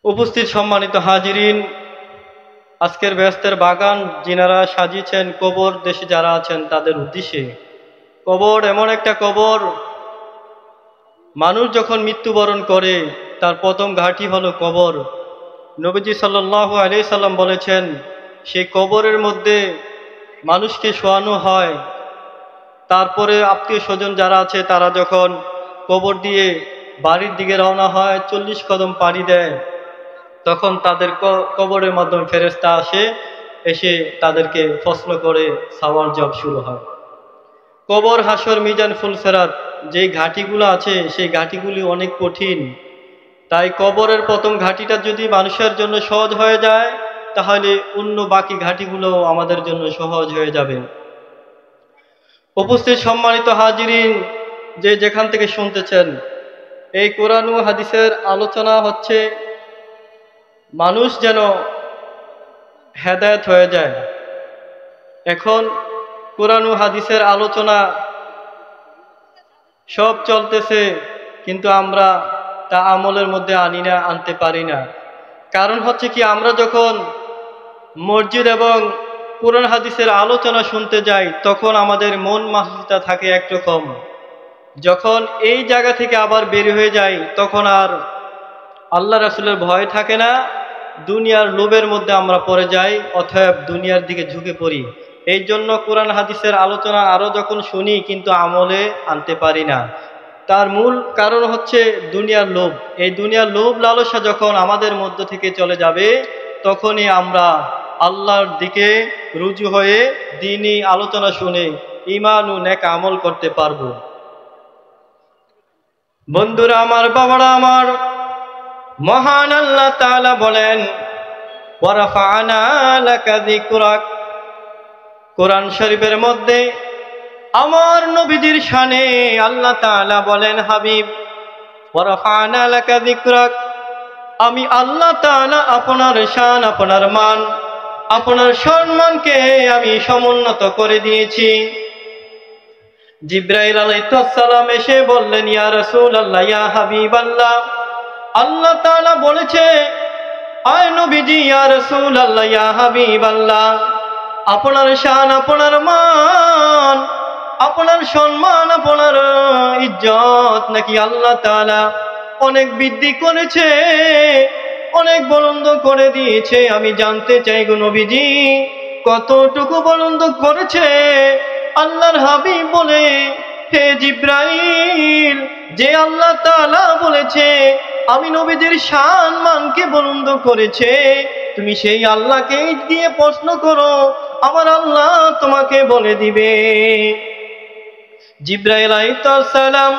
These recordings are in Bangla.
উপস্থিত সম্মানিত হাজিরিন, আজকের ব্যস্তের বাগান যিনারা সাজিয়েছেন কবর দেশে যারা আছেন তাদের উদ্দেশ্যে। কবর এমন একটা কবর, মানুষ যখন মৃত্যুবরণ করে তার প্রথম ঘাঁটি হলো কবর। নবীজি সাল্লাল্লাহু আলাইহি সাল্লাম বলেছেন, সেই কবরের মধ্যে মানুষকে শোয়ানো হয়, তারপরে আত্মীয় স্বজন যারা আছে তারা যখন কবর দিয়ে বাড়ির দিকে রওনা হয় 40 কদম পাড়ি দেয়, তখন তাদের কবরের মাধ্যমে ফেরেশতা আসে, এসে তাদেরকে প্রশ্ন করে সওয়াল জবাব শুরু হয়। কবর, হাসর, মিজান, ফুলসেরাত যেই ঘাটিগুলো আছে সেই ঘাটিগুলি অনেক কঠিন। তাই কবরের প্রথম ঘাটিটা যদি মানুষের জন্য সহজ হয়ে যায়, তাহলে অন্য বাকি ঘাটিগুলো আমাদের জন্য সহজ হয়ে যাবে। উপস্থিত সম্মানিত হাজিরিন, যে যেখান থেকে শুনতেছেন, এই কোরআন ও হাদিসের আলোচনা হচ্ছে মানুষ যেন হেদায়েত হয়ে যায়। এখন কোরআন ও হাদিসের আলোচনা সব চলতেছে, কিন্তু আমরা তা আমলের মধ্যে আনতে পারি না। কারণ হচ্ছে কি, আমরা যখন মসজিদ এবং কোরআন হাদিসের আলোচনা শুনতে যাই তখন আমাদের মন মানসিকতা থাকে একরকম, যখন এই জায়গা থেকে আবার বের হয়ে যাই তখন আর আল্লাহ রাসূলের ভয় থাকে না, দুনিয়ার লোভের মধ্যে আমরা পড়ে যাই, অতএব দুনিয়ার দিকে ঝুঁকে পড়ি। এই জন্য কোরআন হাদিসের আলোচনা আরো যখন শুনি কিন্তু আমলে আনতে পারি না। তার মূল কারণ হচ্ছে দুনিয়ার লোভ। এই দুনিয়ার লোভ লালসা যখন আমাদের মধ্য থেকে চলে যাবে, তখনই আমরা আল্লাহর দিকে রুজু হয়ে দ্বীনি আলোচনা শুনে ঈমান ও নেক আমল করতে পারবো। বন্ধুরা আমার, বাবারা আমার, মহান আল্লাহ তাআলা বলেন, ওয়া রাফা'না লাকা যিকরাক। কোরআন শরীফের মধ্যে আমার নবীজির শানে আল্লাহ তাআলা বলেন, হাবিব, ওয়া রাফা'না লাকা যিকরাক, আমি আল্লাহ তাআলা আপনার শান, আপনার মান, আপনার সম্মানকে আমি সমুন্নত করে দিয়েছি। জিবরাইল আলাইহিস সালাম এসে বললেন, ইয়া রাসূলুল্লাহ, ইয়া হাবিবাল্লাহ, আল্লাহ তাআলা বলেছে, আয় নবীজি, ইয়া রাসূলুল্লাহ, ইয়া হাবিবাল্লাহ, আপনার শান, আপনার মান, আপনার সম্মান, আপনার ইজ্জত নাকি আল্লাহ তাআলা অনেক বৃদ্ধি করেছে, অনেক বুলন্দ করে দিয়েছে। আমি জানতে চাই গো নবীজি, কতটুকু বুলন্দ করেছে? আল্লাহর হাবিব বলে, হে জিবরাইল, যে আল্লাহ তাআলা বলেছে আমি নবীদের শান মানকে বুলন্দ করেছে, তুমি সেই আল্লাহকে দিয়ে প্রশ্ন করো, আমার আল্লাহ তোমাকে বলে দিবে। জিবরাইল আলাইহিস সালাম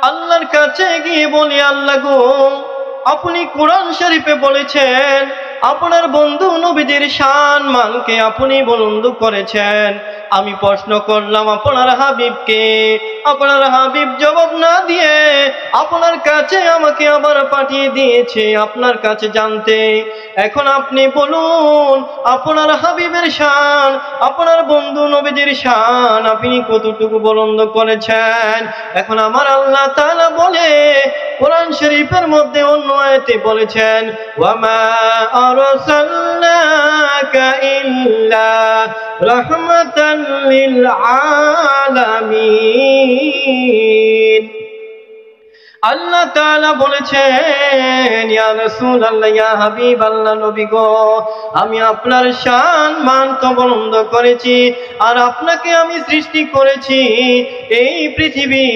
আল্লাহর কাছে গিয়ে বলে, আল্লাহ গো, আপনি কোরআন শরীফে বলেছেন আপনার বন্ধু নবীদের শান মানকে আপনি বুলন্দ করেছেন। আমি প্রশ্ন করলাম আপনার হাবিবকে, আপনার হাবিব জবাব না দিয়ে আপনার কাছে আমাকে আবার পাঠিয়ে দিয়েছে আপনার কাছে জানতে। এখন আপনি বলুন, আপনার হাবিবের শান, আপনার বন্ধু নবীজির শান আপনি কতটুকু বুলন্দ করেছেন? এখন আমার আল্লাহ তাআলা বলে, কোরআন শরীফের মধ্যে অন্য আয়াতে বলেছেন, ওয়া মা আরসালনাকা ইল্লা রাহমাতান লিল আলামিন। আল্লাহ তাআলা বলেছেন, ইয়া রাসূলুল্লাহ, ইয়া হাবিবাল্লাহ, নবী গো, আমি আপনার শান মান তো বুলন্দ করেছি, আর আপনাকে আমি সৃষ্টি করেছি এই পৃথিবী,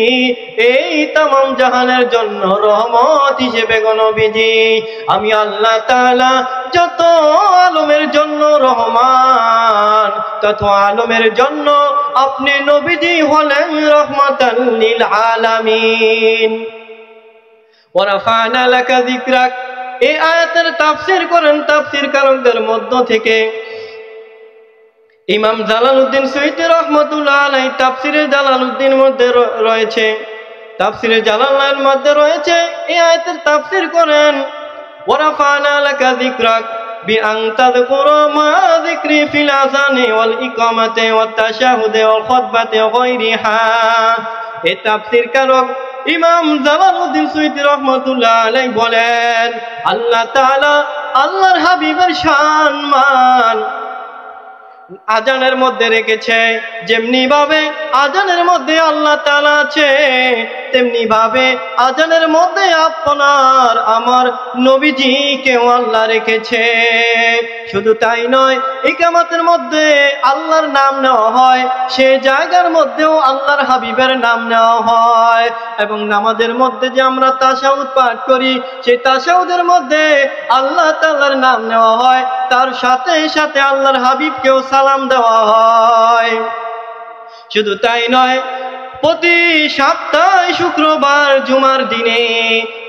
এই তামাম জাহানের জন্য রহমত হিসেবে গো নবীজি। আমি আল্লাহ তাআলা যত আলমের জন্য রহমান, তত আলমের জন্য আপনি নবীজি হলেন রহমাতাল লিল আলামিন। ওয়া রাফা'না লাকা যিকরাক, এই আয়াতের তাফসীর করেন তাফসীর কারকদের মধ্য থেকে ইমাম জালালউদ্দিন সুয়ুতী রাহমাতুল্লাহ আলাইহি তাফসীরে জালালউদ্দিন মধ্যে রয়েছে, তাফসীরে জালালাইনের মধ্যে রয়েছে, এই আয়াতের তাফসীর করেন, ওয়া রাফা'না লাকা যিকরাক বিআন তাযকুরা মা যিকরি ফিল আযানি ওয়াল ইকামাতি ওয়াত তাশাহুদি ওয়াল খুতবাতি ওয়া গায়রিহা। এই তাফসীর কারক ইমাম জালালউদ্দিন সুয়ুতী রহমাতুল্লাহ আলাইহি বলেন, আল্লাহ তাআলা আল্লাহর হাবিবের শান মান আজানের মধ্যে রেখেছে। যেমনি ভাবে আজানের মধ্যে আল্লাহ তাআলা আছে, তেমনি ভাবে আজানের মধ্যে আপনার আমার নবীজিকেও আল্লাহ রেখেছে। শুধু তাই নয়, ইকামতের মধ্যে আল্লাহর নাম নেওয়া হয়, সেই জায়গার মধ্যেও আল্লাহর হাবিবের নাম নেওয়া হয়। এবং নামাজের মধ্যে যে আমরা তাশাহুদ পাঠ করি, সেই তাশাহুদের মধ্যে আল্লাহ তাআলার নাম নেওয়া হয়, তার সাথে সাথে আল্লাহর হাবিবকেও সালাম দেওয়া হয়। শুধু তাই নয়, প্রতি সপ্তাহে শুক্রবার জুমার দিনে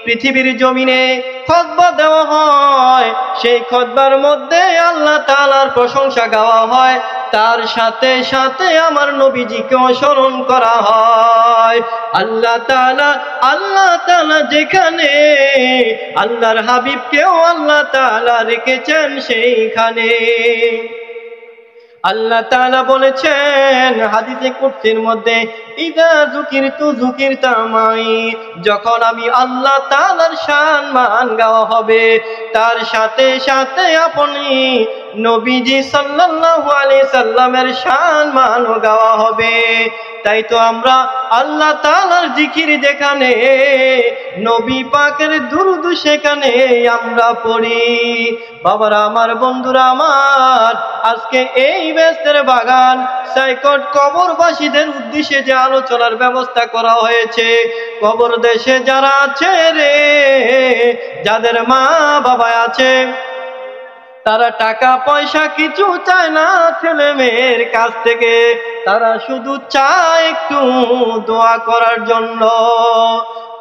পৃথিবীর জমিনে খুতবা দেওয়া হয়। সেই খুতবার মধ্যে আল্লাহ তাআলার প্রশংসা গাওয়া হয়, তার সাথে সাথে আমার নবীজিকেও স্মরণ করা হয়। আল্লাহ তাআলা যেখানে আল্লাহর হাবিবকেও আল্লাহ তাআলা রেখেছেন সেইখানে। আল্লাহ তাআলা বলেছেন হাদিসে কুদসির মধ্যে, ইযা যুকিরতু যুকিরতা মাই, যখন আমি আল্লাহ তাআলার শান মান গাওয়া হবে, তার সাথে সাথে আপনি নবীজি সাল্লাল্লাহু আলাইহি সাল্লামের শান মান গাওয়া হবে। তাই তো আমরা আল্লাহ তাআলার জিকির যেখানে, নবী পাকের দুরূদ সেখানে আমরা পড়ি। বাবারা আমার, বন্ধুরা আমার, আজকে এই বেহেশতের বাগান সাইকট কবরবাসীদের উদ্দেশ্যে যে আলোচনার ব্যবস্থা করা হয়েছে, কবর দেশে যারা আছে রে, যাদের মা বাবা আছে, তারা টাকা পয়সা কিছু চায় না ছেলে মেয়ের কাছ থেকে, তারা শুধু চায় একটু দোয়া করার জন্য।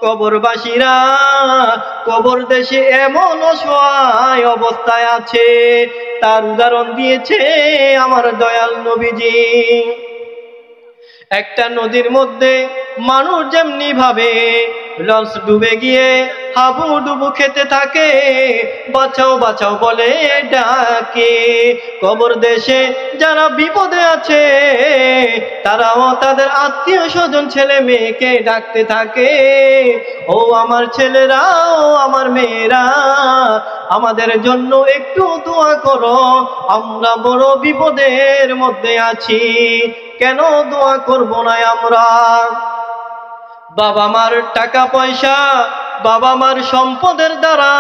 কবরবাসীরা কবর দেশে এমন অসহায় অবস্থায় আছে, তার উদাহরণ দিয়েছে আমার দয়াল নবীজি। একটা নদীর মধ্যে মানুষ যেমনি ভাবে লঞ্চ ডুবে গিয়ে হাবুডুবু খেতে থাকে, বাঁচাও বাঁচাও বলে ডাকে, কবর দেশে যারা বিপদে আছে তারাও তাদের আত্মীয় স্বজন ছেলে মেয়েকে ডাকতে থাকে, ও আমার ছেলেরা, ও আমার মেয়েরা, আমাদের জন্য একটু দোয়া করো, আমরা বড় বিপদের মধ্যে আছি। কেন দোয়া করব না আমরা? বাবা মার টাকা পয়সা, বাবা মার সম্পদের দ্বারা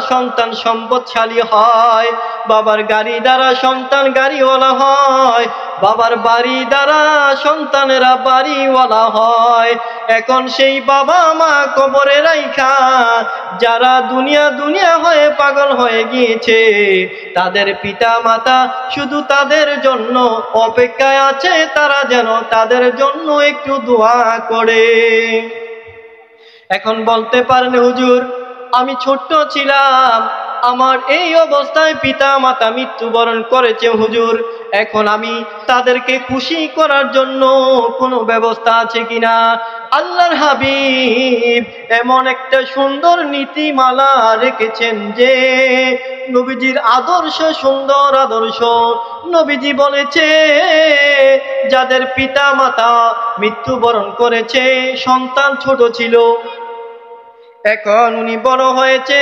সন্তান সম্পদশালী হয়, বাবার গাড়ি দ্বারা সন্তান গাড়িওয়ালা হয়, বাবার বাড়ি দ্বারা সন্তানেরা বাড়িওয়ালা হয়। এখন সেই বাবা মা কবরে রাইখা যারা দুনিয়া হয়ে পাগল হয়ে গিয়েছে, তাদের পিতা মাতা শুধু তাদের জন্য অপেক্ষায় আছে, তারা যেন তাদের জন্য একটু দোয়া করে। এখন বলতে পারেন, হুজুর আমি ছোট্ট ছিলাম, আমার এই অবস্থায় পিতা মাতা মৃত্যুবরণ করেছে হুজুর, এখন আমি তাদেরকে খুশি করার জন্য কোনো ব্যবস্থা আছে কিনা? আল্লাহর হাবিব এমন একটা সুন্দর নীতিমালা রেখেছেন যে নবীজির আদর্শ, সুন্দর আদর্শ। নবীজি বলেছে, যাদের পিতা মাতা মৃত্যুবরণ করেছে, সন্তান ছোট ছিল, এখন উনি বড় হয়েছে,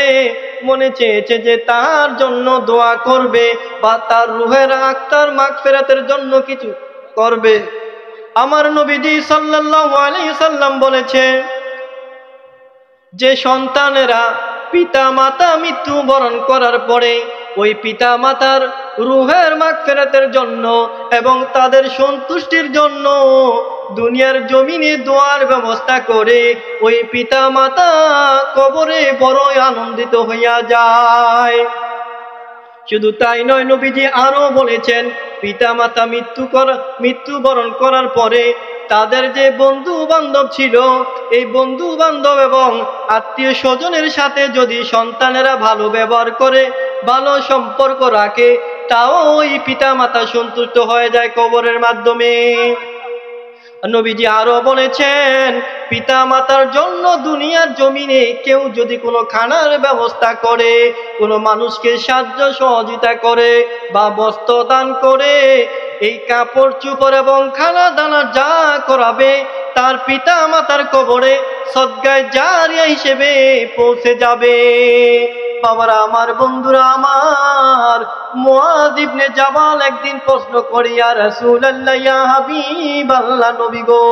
মনে চেয়েছে যে তার জন্য দোয়া করবে বা তার রুহের আত্মার মাগফিরাতের জন্য কিছু করবে। আমার নবীজি সাল্লাল্লাহু আলাইহি সাল্লাম বলেছে, যে সন্তানেরা পিতা মাতা মৃত্যুবরণ করার পরে ওই পিতা মাতার রুহের মাগফিরাতের জন্য এবং তাদের সন্তুষ্টির জন্য দুনিয়ার জমিনে দোয়ার ব্যবস্থা করে, ওই পিতা মাতা কবরে বড়ই আনন্দিত হইয়া যায়। শুধু তাই নয়, নবীজি আরো বলেছেন, পিতা মাতা মৃত্যুবরণ করার পরে তাদের যে বন্ধু বান্ধব ছিল, এই বন্ধু বান্ধব এবং আত্মীয় স্বজনের সাথে যদি সন্তানেরা ভালো ব্যবহার করে, ভালো সম্পর্ক রাখে, তাও ওই পিতা মাতা সন্তুষ্ট হয়ে যায় কবরের মাধ্যমে। নবীজি আরো বলেছেন, পিতা মাতার জন্য দুনিয়ার জমিনে কেউ যদি কোনো খানার ব্যবস্থা করে, কোনো মানুষকে সাহায্য সহযোগিতা করে বা বস্ত্র দান করে, এই কাপড় চোপড় এবং খানা দানা যা করাবে, তার পিতা মাতার কবরে সদকায়ে জারিয়া হিসেবে পৌঁছে যাবে। বাবারা আমার, বন্ধুরা আমার, মুআয ইবনে জাবাল একদিন প্রশ্ন করে, ইয়া রাসূলুল্লাহ, ইয়া হাবিবাল্লাহ, নবী গো,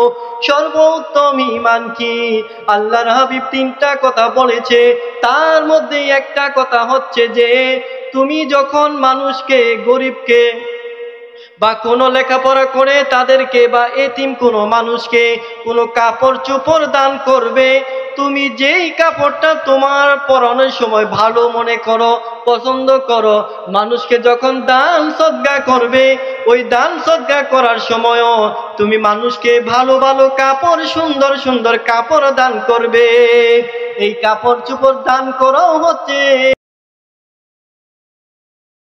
সর্বোত্তম ঈমান কি? আল্লাহর হাবিব তিনটা কথা বলেছে, তার মধ্যে একটা কথা হচ্ছে যে তুমি যখন মানুষকে, গরিবকে বা কোনো লেখাপড়া করে তাদেরকে বা এতিম কোনো মানুষকে কোনো কাপড় চোপড় দান করবে, তুমি যেই কাপড়টা তোমার পরনের সময় ভালো মনে করো, পছন্দ করো, মানুষকে যখন দান সদকা করবে, ওই দান সদকা করার সময়ও তুমি মানুষকে ভালো ভালো কাপড়, সুন্দর সুন্দর কাপড় দান করবে। এই কাপড় চোপড় দান করাও হচ্ছে